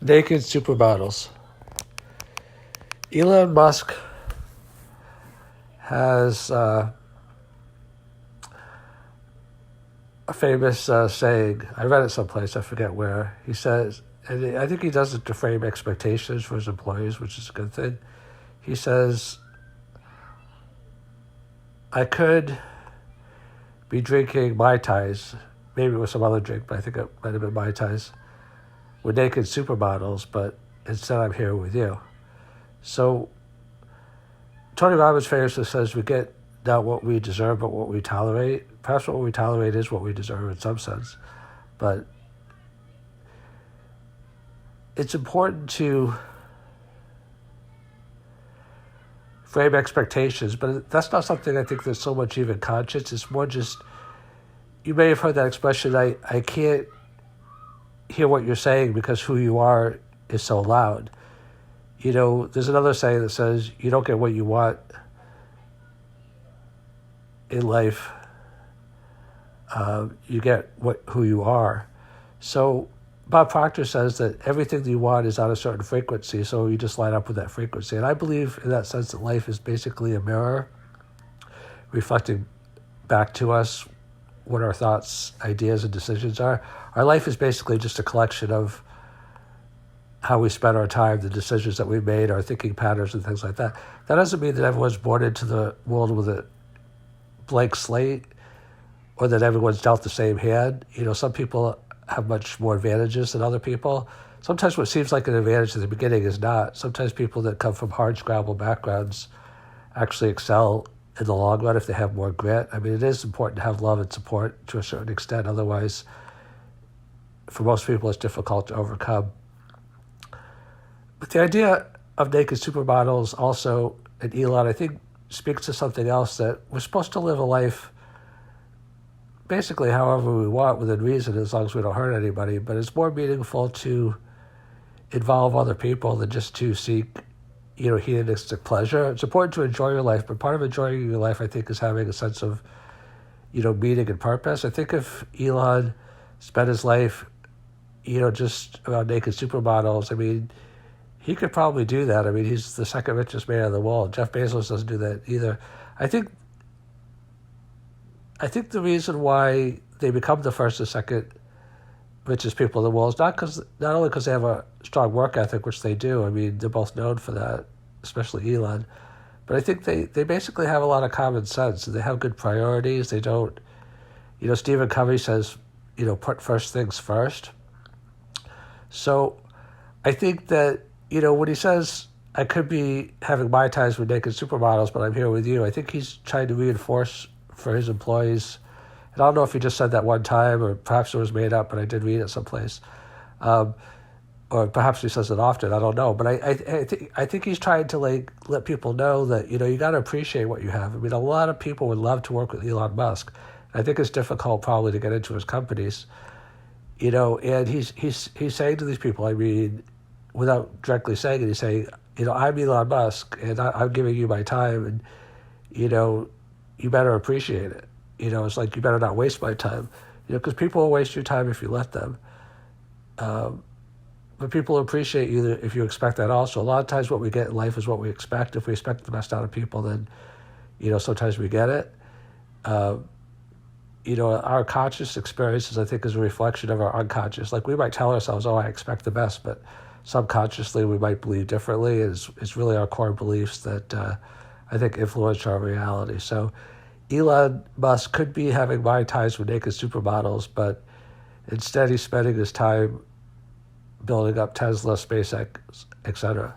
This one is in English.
Naked supermodels. Elon Musk has a famous saying. I read it someplace, I forget where. He says, and I think he does it to frame expectations for his employees, which is a good thing. He says, I could be drinking Mai Tais, maybe with some other drink, but I think it might have been Mai Tais, with naked supermodels, but instead I'm here with you. So Tony Robbins famously says we get not what we deserve, but what we tolerate. Perhaps what we tolerate is what we deserve in some sense. But it's important to frame expectations, but that's not something I think that's so much even conscious. It's more just, you may have heard that expression, I can't hear what you're saying because who you are is so loud. You know, there's another saying that says, you don't get what you want in life, you get who you are. So Bob Proctor says that everything that you want is on a certain frequency, so you just line up with that frequency. And I believe in that sense that life is basically a mirror reflecting back to us what our thoughts, ideas, and decisions are. Our life is basically just a collection of how we spend our time, the decisions that we made, our thinking patterns, and things like that. That doesn't mean that everyone's born into the world with a blank slate or that everyone's dealt the same hand. You know, some people have much more advantages than other people. Sometimes what seems like an advantage at the beginning is not. Sometimes people that come from hard scrabble backgrounds actually excel in the long run if they have more grit. I mean, it is important to have love and support to a certain extent. Otherwise, for most people, it's difficult to overcome. But the idea of naked supermodels also, and Elon, I think, speaks to something else, that we're supposed to live a life basically however we want within reason, as long as we don't hurt anybody. But it's more meaningful to involve other people than just to seek, hedonistic pleasure. It's important to enjoy your life, but part of enjoying your life, I think, is having a sense of, meaning and purpose. I think if Elon spent his life, just around naked supermodels, I mean, he could probably do that. I mean, he's the second richest man in the world. Jeff Bezos doesn't do that either. I think the reason why they become the first and second richest people in the world is not only because they have a strong work ethic, which they do. I mean, they're both known for that, especially Elon. But I think they basically have a lot of common sense. They have good priorities. They don't, Stephen Covey says, put first things first. So I think that, when he says, I could be having Mai Tais with naked supermodels, but I'm here with you, I think he's trying to reinforce for his employees. And I don't know if he just said that one time, or perhaps it was made up, but I did read it someplace. Or perhaps he says it often, I don't know. But I think he's trying to let people know that, you got to appreciate what you have. I mean, a lot of people would love to work with Elon Musk. I think it's difficult probably to get into his companies. And he's saying to these people, I mean, without directly saying it, he's saying, I'm Elon Musk, and I'm giving you my time, and, you better appreciate it. It's like, you better not waste my time, because people will waste your time if you let them. But people appreciate you if you expect that also. A lot of times what we get in life is what we expect. If we expect the best out of people, then, sometimes we get it. Our conscious experiences, I think, is a reflection of our unconscious. Like, we might tell ourselves, I expect the best, but subconsciously we might believe differently. It's really our core beliefs that I think influence our reality. So Elon Musk could be having Mai Tais with naked supermodels, but instead he's spending his time building up Tesla, SpaceX, etc.